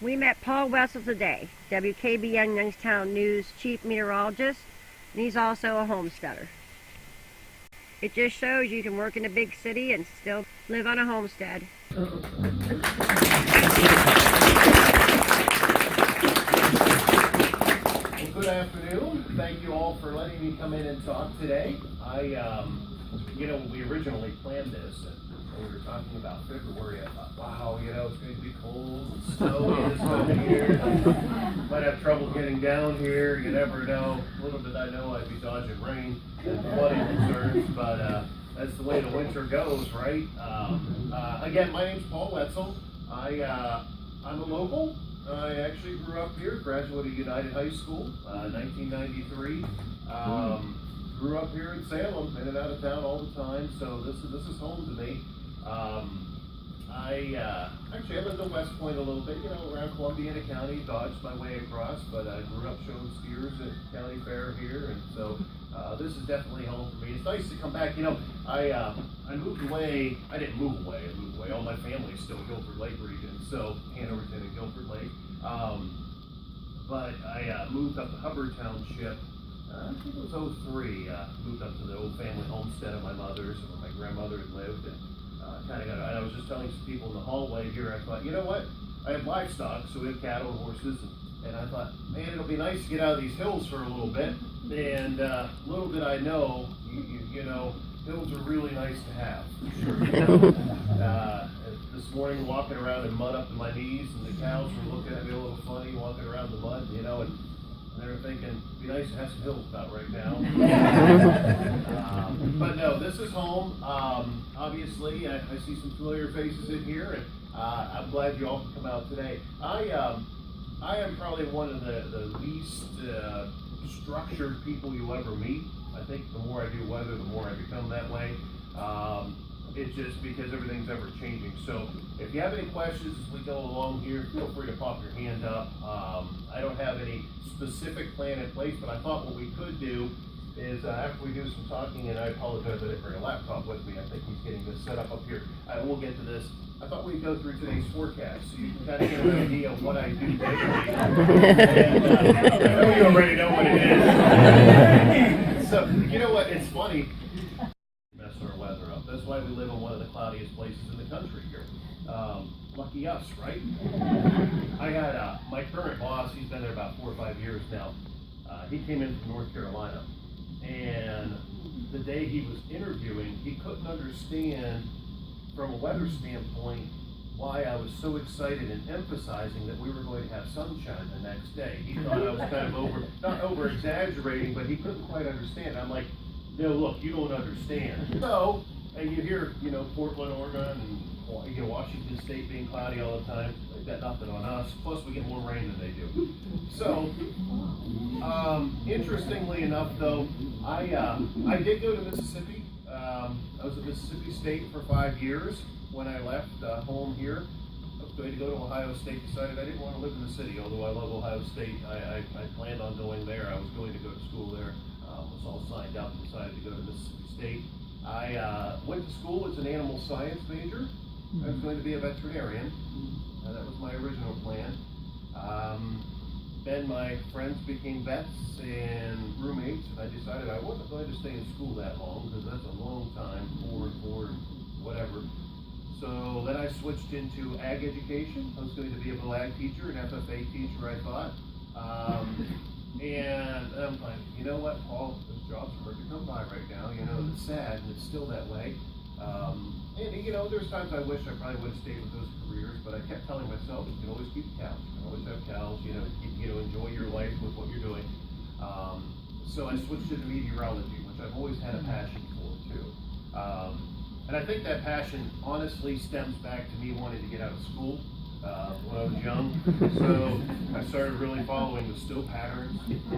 We met Paul Wetzl today, WKBN Youngstown News Chief Meteorologist, and he's also a homesteader. It just shows you can work in a big city and still live on a homestead. Well, good afternoon. Thank you all for letting me come in and talk today. We originally planned this, and we were talking about February. I thought, wow, it's going to be cold and snowy this time of year. Might have trouble getting down here. You never know. Little did I know I'd be dodging rain and flooding concerns, but that's the way the winter goes, right? Again, my name's Paul Wetzl. I'm a local. I actually grew up here, graduated United High School, 1993. Grew up here in Salem, in and out of town all the time, so this is home to me. I lived in West Point a little bit, around Columbiana County, dodged my way across, but I grew up showing steers at County Fair here, and so this is definitely home for me. It's nice to come back. I moved away. I didn't move away. I moved away. All my family's still Guilford Lake region, so Hanoverton and Guilford Lake. But I moved up to Hubbard Township. I think it was 03. Moved up to the old family homestead of my mother's, where my grandmother had lived, and I was just telling some people in the hallway here. I thought, you know what? I have livestock, so we have cattle and horses, and I thought, man, it'll be nice to get out of these hills for a little bit. And little did I know, hills are really nice to have. Sure. This morning, walking around in mud up to my knees, and the cows were looking at me a little funny, walking around the mud, and they were thinking, it'd be nice to have some hills about right now. But no, this is home. Obviously, I see some familiar faces in here, and I'm glad you all could come out today. I am probably one of the least structured people you'll ever meet. I think the more I do weather, the more I become that way. It's just because everything's ever changing. So if you have any questions as we go along here, feel free to pop your hand up. I don't have any specific plan in place, but I thought what we could do is after we do some talking, and I apologize I didn't bring a laptop with me. I think he's getting this set up here. We'll get to this. I thought we'd go through today's forecast so you can kind of get an idea of what I do daily. I know you already know what it is. So, you know what? It's funny. Mess our weather up. That's why we live in one of the cloudiest places in the country here. Lucky us, right? I had my current boss, he's been there about 4 or 5 years now. He came in from North Carolina, and the day he was interviewing, he couldn't understand from a weather standpoint why I was so excited and emphasizing that we were going to have sunshine the next day. He thought I was kind of not over exaggerating, but he couldn't quite understand. I'm like, no, look, you don't understand. So, and you hear, Portland, Oregon, and Washington State being cloudy all the time. They've got nothing on us. Plus, we get more rain than they do. So, interestingly enough, though, I did go to Mississippi. I was at Mississippi State for 5 years. When I left home here, I was going to go to Ohio State. Decided I didn't want to live in the city, although I love Ohio State. I planned on going there. I was going to go to school there. Was all signed up and decided to go to Mississippi State. I went to school as an animal science major. I was going to be a veterinarian. That was my original plan. Then my friends became vets and roommates, and I decided I wasn't going to stay in school that long because that's a long time, 4 and whatever. So then I switched into ag education. I was going to be a little ag teacher, an FFA teacher, I thought. And I'm like, you know what, Paul, those jobs are hard to come by right now. It's sad, and it's still that way. There's times I wish I probably would have stayed with those careers, but I kept telling myself, you can always keep cows. You can always have cows, enjoy your life with what you're doing. So I switched into meteorology, which I've always had a passion for, too. And I think that passion honestly stems back to me wanting to get out of school when I was young. So I started really following the snow patterns. I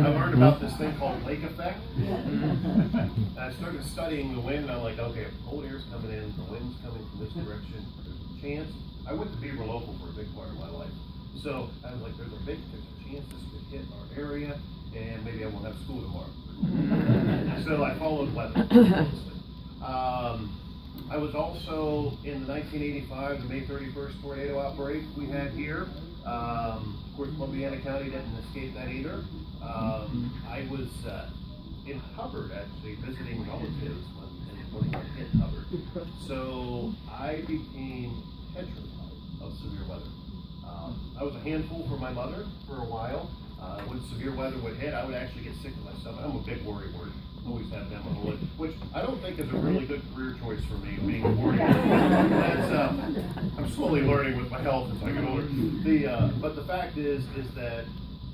learned about this thing called lake effect. And I started studying the wind, and I'm like, okay, if the cold air's coming in, the wind's coming from this direction, there's a chance. I went to Beaver Local for a big part of my life. So I was like, there's a chance this could hit our area, and maybe I won't have school tomorrow. So I followed weather closely. I was also in the 1985, the May 31st tornado outbreak we had here. Of course, Columbiana County didn't escape that either. I was in Hubbard, actually, visiting relatives when one hit Hubbard. So I became petrified of severe weather. I was a handful for my mother for a while. When severe weather would hit, I would actually get sick to my stomach. I'm a big worrywart. Always have them on the list, which I don't think is a really good career choice for me, being a worrywart. That's, I'm slowly learning with my health as I get older. But the fact is that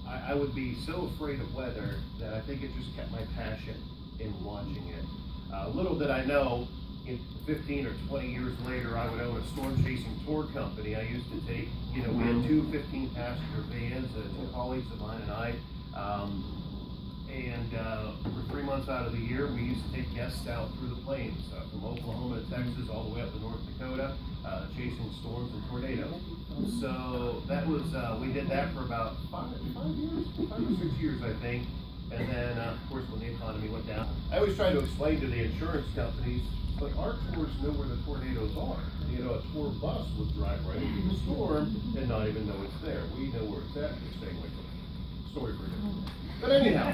I would be so afraid of weather that I think it just kept my passion in watching it. Little did I know, in 15 or 20 years later, I would own a storm chasing tour company. I used to take, we had two 15-passenger vans, two colleagues of mine and I, for 3 months out of the year, we used to take guests out through the plains, from Oklahoma to Texas, all the way up to North Dakota, chasing storms and tornadoes. So that was, we did that for about 5 or 6 years, I think. And then, of course, when the economy went down, I always try to explain to the insurance companies, but our tours know where the tornadoes are. A tour bus would drive right into the storm and not even know it's there. We know where it's at, we're staying away from it. Story for you. But anyhow,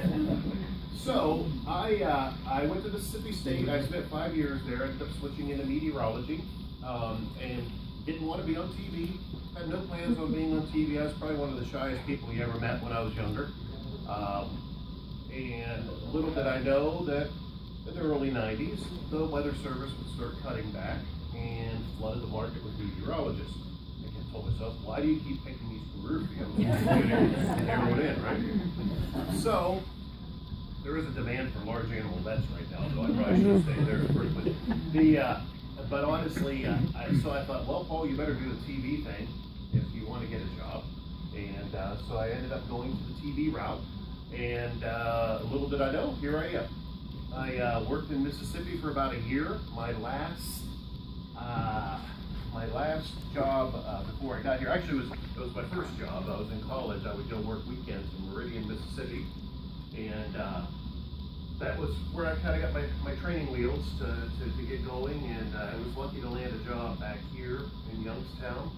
so I went to Mississippi State. I spent 5 years there. I ended up switching into meteorology, and didn't want to be on TV. Had no plans on being on TV. I was probably one of the shyest people you ever met when I was younger. And little did I know that in the early 90s, the Weather Service would start cutting back and flooded the market with meteorologists. I told myself, why do you keep picking these career fields and narrow it in, right? So, there is a demand for large animal vets right now, so I probably should stay there quickly. But honestly, so I thought, well, Paul, you better do the TV thing if you want to get a job. And so I ended up going to the TV route. And little did I know, here I am. I worked in Mississippi for about a year. My last job before I got here, actually it was my first job. I was in college. I would go work weekends in Meridian, Mississippi, and that was where I kind of got my training wheels to get going. And I was lucky to land a job back here in Youngstown.